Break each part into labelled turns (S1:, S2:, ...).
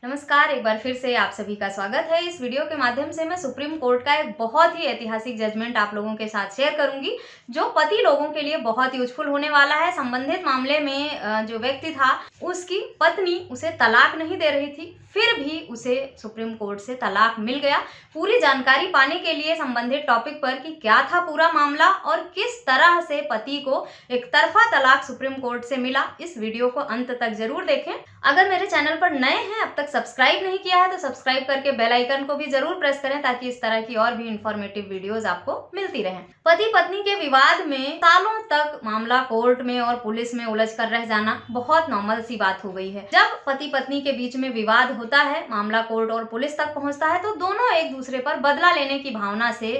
S1: नमस्कार, एक बार फिर से आप सभी का स्वागत है। इस वीडियो के माध्यम से मैं सुप्रीम कोर्ट का एक बहुत ही ऐतिहासिक जजमेंट आप लोगों के साथ शेयर करूंगी, जो पति लोगों के लिए बहुत यूजफुल होने वाला है। संबंधित मामले में जो व्यक्ति था, उसकी पत्नी उसे तलाक नहीं दे रही थी, फिर भी उसे सुप्रीम कोर्ट से तलाक मिल गया। पूरी जानकारी पाने के लिए संबंधित टॉपिक पर कि क्या था पूरा मामला और किस तरह से पति को एक तरफा तलाक सुप्रीम कोर्ट से मिला, इस वीडियो को अंत तक जरूर देखें। अगर मेरे चैनल पर नए हैं, अब तक सब्सक्राइब नहीं किया है तो सब्सक्राइब करके बेल आइकन को भी जरूर प्रेस करें, ताकि इस तरह की और भी इंफॉर्मेटिव वीडियोस आपको मिलती रहें। पति पत्नी के विवाद में सालों तक मामला कोर्ट में और पुलिस में उलझ कर रह जाना बहुत नॉर्मल सी बात हो गई है। जब पति पत्नी के बीच में विवाद होता है, मामला कोर्ट और पुलिस तक पहुंचता है, तो दोनों एक दूसरे पर बदला लेने की भावना से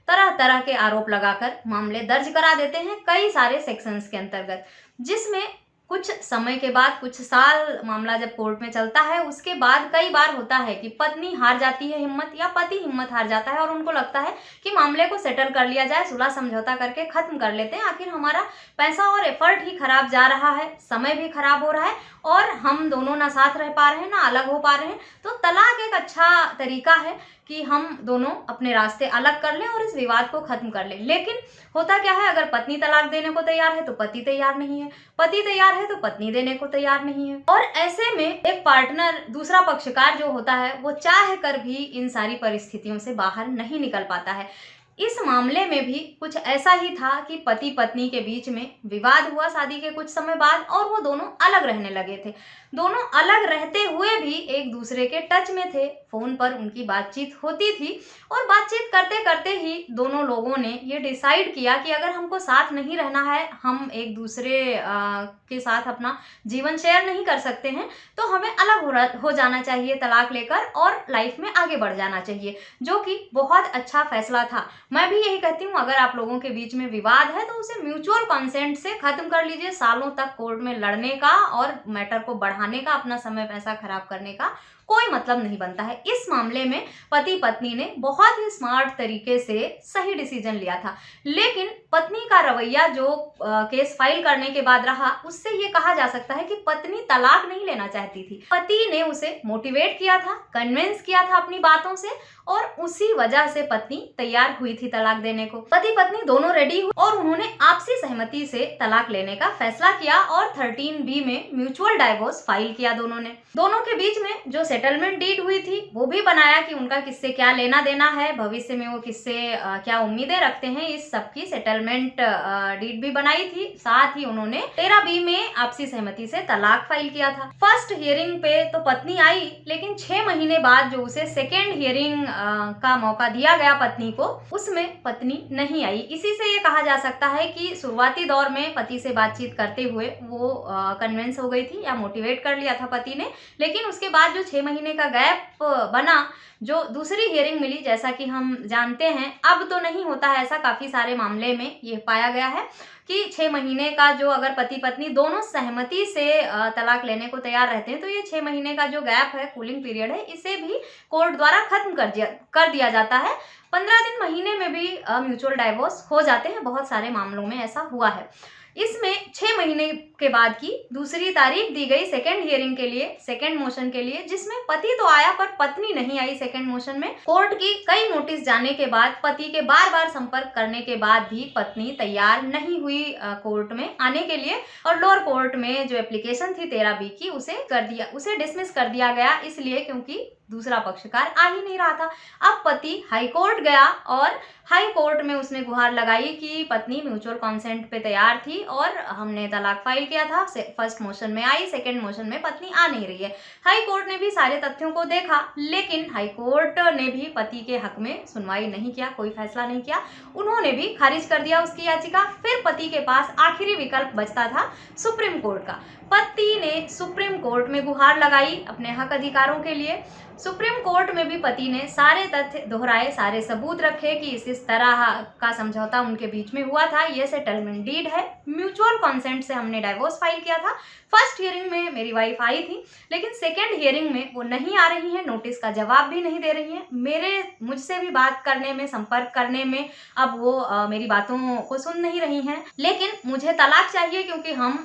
S1: तरह तरह के आरोप लगाकर मामले दर्ज करा देते हैं कई सारे सेक्शंस के अंतर्गत, जिसमें कुछ समय के बाद, कुछ साल मामला जब कोर्ट में चलता है, उसके बाद कई बार होता है कि पत्नी हार जाती है हिम्मत, या पति हिम्मत हार जाता है और उनको लगता है कि मामले को सेटल कर लिया जाए, सुलह समझौता करके खत्म कर लेते हैं। आखिर हमारा पैसा और एफर्ट ही खराब जा रहा है, समय भी खराब हो रहा है और हम दोनों ना साथ रह पा रहे हैं, ना अलग हो पा रहे हैं। तो तलाक एक अच्छा तरीका है कि हम दोनों अपने रास्ते अलग कर लें और इस विवाद को खत्म कर लें। लेकिन होता क्या है, अगर पत्नी तलाक देने को तैयार है तो पति तैयार नहीं है, पति तैयार है तो पत्नी देने को तैयार नहीं है। और ऐसे में एक पार्टनर, दूसरा पक्षकार जो होता है, वो चाह कर भी इन सारी परिस्थितियों से बाहर नहीं निकल पाता है। इस मामले में भी कुछ ऐसा ही था कि पति पत्नी के बीच में विवाद हुआ शादी के कुछ समय बाद, और वो दोनों अलग रहने लगे थे। दोनों अलग रहते हुए भी एक दूसरे के टच में थे, फोन पर उनकी बातचीत होती थी और बातचीत करते करते ही दोनों लोगों ने ये डिसाइड किया कि अगर हमको साथ नहीं रहना है, हम एक दूसरे के साथ अपना जीवन शेयर नहीं कर सकते हैं, तो हमें अलग हो जाना चाहिए तलाक लेकर और लाइफ में आगे बढ़ जाना चाहिए, जो कि बहुत अच्छा फैसला था। मैं भी यही कहती हूँ, अगर आप लोगों के बीच में विवाद है तो उसे म्यूचुअल कंसेंट से खत्म कर लीजिए। सालों तक कोर्ट में लड़ने का और मैटर को बढ़ाने का, अपना समय पैसा खराब करने का कोई मतलब नहीं बनता है। इस मामले में पति पत्नी ने बहुत ही स्मार्ट तरीके से सही डिसीजन लिया था। लेकिन पत्नी का रवैया जो केस फाइल करने के बाद रहा, उससे ये कहा जा सकता है कि पत्नी तलाक नहीं लेना चाहती थी। पति ने उसे मोटिवेट किया था, कन्विंस किया था अपनी बातों से, और उसी वजह से पत्नी तैयार हुई थी तलाक देने को। पति पत्नी दोनों रेडी हुए और उन्होंने आपसी सहमति से तलाक लेने का फैसला किया और 13B में म्यूचुअल डाइवोर्स फाइल किया दोनों ने। दोनों के बीच में जो सेटलमेंट डीड हुई थी, वो भी बनाया कि उनका किससे क्या लेना देना है, भविष्य में वो किससे क्या उम्मीदें रखते हैं, इस सब की सेटलमेंट डीड भी बनाई थी। साथ ही उन्होंने 13B में आपसी सहमति से तलाक फाइल किया था। फर्स्ट हियरिंग पे तो पत्नी आई, लेकिन 6 महीने बाद जो उसे सेकेंड हियरिंग का मौका दिया गया पत्नी को, उसमें पत्नी नहीं आई। इसी से ये कहा जा सकता है कि शुरुआती दौर में पति से बातचीत करते हुए वो कन्विंस हो गई थी या मोटिवेट कर लिया था पति ने, लेकिन उसके बाद जो 6 महीने का गैप बना, जो दूसरी हियरिंग मिली, जैसा कि हम जानते हैं, अब तो नहीं होता है ऐसा, काफी सारे मामले में ये पाया गया है कि 6 महीने का जो, अगर पति पत्नी दोनों सहमति से तलाक लेने को तैयार रहते हैं, तो ये 6 महीने का जो गैप है, कूलिंग पीरियड है, इसे भी कोर्ट द्वारा खत्म कर दिया जाता है। 15 दिन, महीने में भी म्यूचुअल डाइवोर्स हो जाते हैं। बहुत सारे मामलों में ऐसा हुआ है। इसमें 6 महीने के बाद की दूसरी तारीख दी गई सेकेंड हियरिंग के लिए, सेकेंड मोशन के लिए, जिसमें पति तो आया पर पत्नी नहीं आई सेकेंड मोशन में। कोर्ट की कई नोटिस जाने के बाद, पति के बार बार संपर्क करने के बाद भी पत्नी तैयार नहीं हुई कोर्ट में आने के लिए, और लोअर कोर्ट में जो एप्लीकेशन थी 13B की, उसे डिसमिस कर दिया गया, इसलिए क्योंकि दूसरा पक्षकार आ ही नहीं रहा था। अब पति हाई कोर्ट गया और हाई कोर्ट में उसने गुहार लगाई कि पत्नी म्यूचुअल कंसेंट पे तैयार थी और हमने तलाक फाइल किया था। फर्स्ट मोशन में आई, सेकंड मोशन में पत्नी आ नहीं रही है। हाई कोर्ट ने भी सारे तथ्यों को देखा, लेकिन हाई कोर्ट ने भी पति के हक में सुनवाई नहीं किया, कोई फैसला नहीं किया। उन्होंने भी खारिज कर दिया उसकी याचिका। फिर पति के पास आखिरी विकल्प बचता था सुप्रीम कोर्ट का। पति ने सुप्रीम कोर्ट में गुहार लगाई अपने हक अधिकारों के लिए। सुप्रीम कोर्ट में भी पति ने सारे तथ्य दोहराए, सारे सबूत रखे कि इस तरह का समझौता उनके बीच में हुआ था, ये सेटलमेंट डीड है, म्यूचुअल कंसेंट से हमने डाइवोर्स फाइल किया था। फर्स्ट हियरिंग में मेरी वाइफ आई थी, लेकिन सेकेंड हियरिंग में वो नहीं आ रही है, नोटिस का जवाब भी नहीं दे रही है। मुझसे भी बात करने में, संपर्क करने में अब वो मेरी बातों को सुन नहीं रही हैं। लेकिन मुझे तलाक चाहिए, क्योंकि हम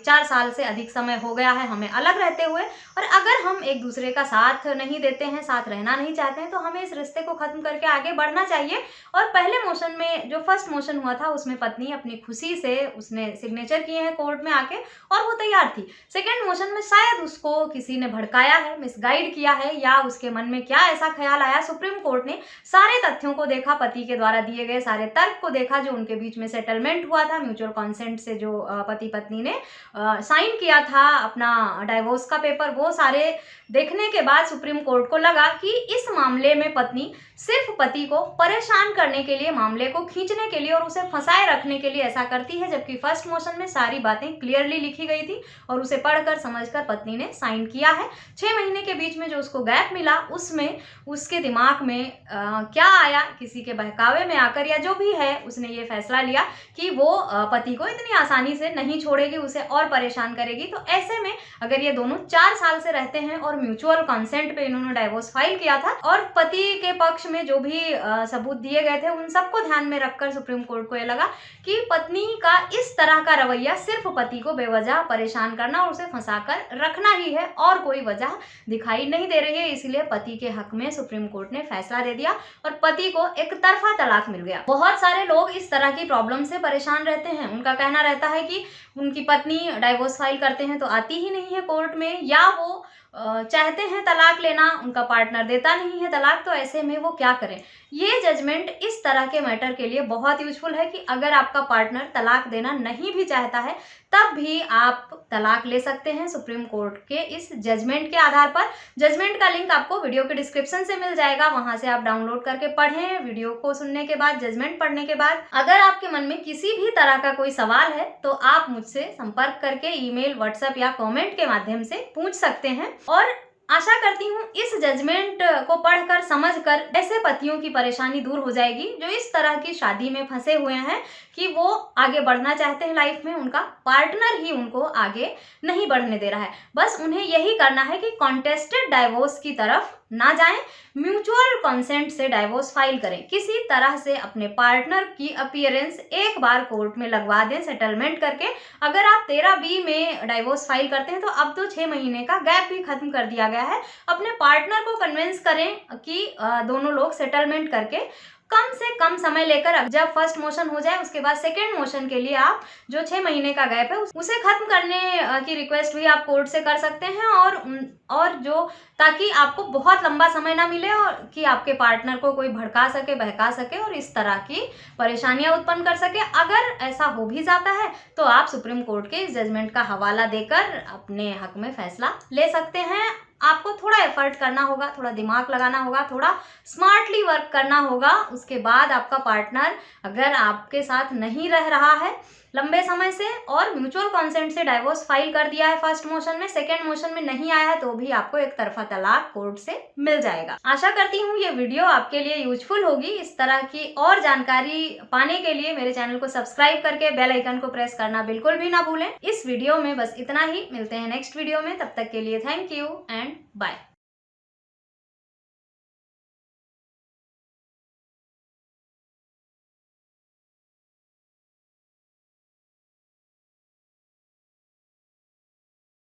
S1: 4 साल से अधिक समय हो गया है हमें अलग रहते हुए, और अगर हम एक दूसरे का साथ नहीं देते हैं, साथ रहना नहीं चाहते हैं, तो हमें इस रिश्ते को खत्म करके आगे बढ़ना चाहिए। और पहले मोशन में, जो फर्स्ट मोशन हुआ था, उसमें पत्नी अपनी खुशी से उसने सिग्नेचर किए हैं कोर्ट में आके, और वो तैयार थी। सेकेंड मोशन में शायद उसको किसी ने भड़काया है, मिसगाइड किया है, या उसके मन में क्या ऐसा ख्याल आया। सुप्रीम कोर्ट ने सारे तथ्यों को देखा, पति के द्वारा दिए गए सारे तर्क को देखा, जो उनके बीच में सेटलमेंट हुआ था म्यूचुअल कंसेंट से, जो पति पत्नी ने साइन किया था अपना डाइवोर्स का पेपर, वो सारे देखने के बाद सुप्रीम कोर्ट को लगा कि इस मामले में पत्नी सिर्फ पति को परेशान करने के लिए, मामले को खींचने के लिए और उसे फंसाए रखने के लिए ऐसा करती है, जबकि फर्स्ट मोशन में सारी बातें क्लियरली लिखी गई थी और उसे पढ़कर समझकर पत्नी ने साइन किया है। 6 महीने के बीच में जो उसको गैप मिला, उसमें उसके दिमाग में क्या आया, किसी के बहकावे में आकर या जो भी है, उसने ये फैसला लिया कि वो पति को इतनी आसानी से नहीं छोड़ेगी, उसे और परेशान करेगी। तो ऐसे में अगर ये दोनों 4 साल से रहते हैं और म्यूचुअल कंसेंट पे इन्होंने डाइवोर्स फाइल किया था, और पति के पक्ष में जो भी सबूत दिए गए थे, उन सबको ध्यान में रखकर सुप्रीम कोर्ट को ये लगा कि पत्नी का इस तरह का रवैया सिर्फ पति को बेवजह परेशान करना और उसे फंसाकर रखना ही है, और कोई वजह दिखाई नहीं दे रही है। इसलिए पति के हक में सुप्रीम कोर्ट ने फैसला दे दिया और पति को एक तरफा तलाक मिल गया। बहुत सारे लोग इस तरह की प्रॉब्लम से परेशान रहते हैं। उनका कहना रहता है कि उनकी पत्नी डाइवोर्स फाइल करते हैं तो आती ही नहीं है कोर्ट में, या वो चाहते हैं तलाक लेना, उनका पार्टनर देता नहीं है तलाक, तो ऐसे में वो क्या करें। ये जजमेंट इस तरह के मैटर के लिए बहुत यूजफुल है कि अगर आपका पार्टनर तलाक देना नहीं भी चाहता है, तब भी आप तलाक ले सकते हैं सुप्रीम कोर्ट के इस जजमेंट के आधार पर। जजमेंट का लिंक आपको वीडियो के डिस्क्रिप्शन से मिल जाएगा, वहां से आप डाउनलोड करके पढ़ें। वीडियो को सुनने के बाद, जजमेंट पढ़ने के बाद, अगर आपके मन में किसी भी तरह का कोई सवाल है तो आप मुझसे संपर्क करके ईमेल, व्हाट्सएप या कमेंट के माध्यम से पूछ सकते हैं। और आशा करती हूँ इस जजमेंट को पढ़कर, समझकर ऐसे पतियों की परेशानी दूर हो जाएगी जो इस तरह की शादी में फंसे हुए हैं कि वो आगे बढ़ना चाहते हैं लाइफ में, उनका पार्टनर ही उनको आगे नहीं बढ़ने दे रहा है। बस उन्हें यही करना है कि कॉन्टेस्टेड डाइवोर्स की तरफ ना जाएं, म्यूचुअल कंसेंट से डाइवोर्स फाइल करें। किसी तरह से अपने पार्टनर की अपीयरेंस एक बार कोर्ट में लगवा दें सेटलमेंट करके। अगर आप 13B में डाइवोर्स फाइल करते हैं तो अब तो 6 महीने का गैप भी खत्म कर दिया गया है। अपने पार्टनर को कन्विंस करें कि दोनों लोग सेटलमेंट करके कम से कम समय लेकर, जब फर्स्ट मोशन हो जाए उसके बाद सेकेंड मोशन के लिए आप जो 6 महीने का गैप है उसे खत्म करने की रिक्वेस्ट भी आप कोर्ट से कर सकते हैं, और जो ताकि आपको बहुत लंबा समय ना मिले और कि आपके पार्टनर को कोई भड़का सके, बहका सके और इस तरह की परेशानियां उत्पन्न कर सके। अगर ऐसा हो भी जाता है तो आप सुप्रीम कोर्ट के इस जजमेंट का हवाला देकर अपने हक में फैसला ले सकते हैं। आपको थोड़ा एफर्ट करना होगा, थोड़ा दिमाग लगाना होगा, थोड़ा स्मार्टली वर्क करना होगा। उसके बाद आपका पार्टनर अगर आपके साथ नहीं रह रहा है लंबे समय से और म्यूचुअल कंसेंट से डाइवोर्स फाइल कर दिया है फर्स्ट मोशन में, सेकेंड मोशन में नहीं आया है, तो भी आपको एक तरफा तलाक कोर्ट से मिल जाएगा। आशा करती हूँ ये वीडियो आपके लिए यूजफुल होगी। इस तरह की और जानकारी पाने के लिए मेरे चैनल को सब्सक्राइब करके बेल आइकन को प्रेस करना बिल्कुल भी ना भूलें। इस वीडियो में बस इतना ही, मिलते हैं नेक्स्ट वीडियो में, तब तक के लिए थैंक यू एंड बाय।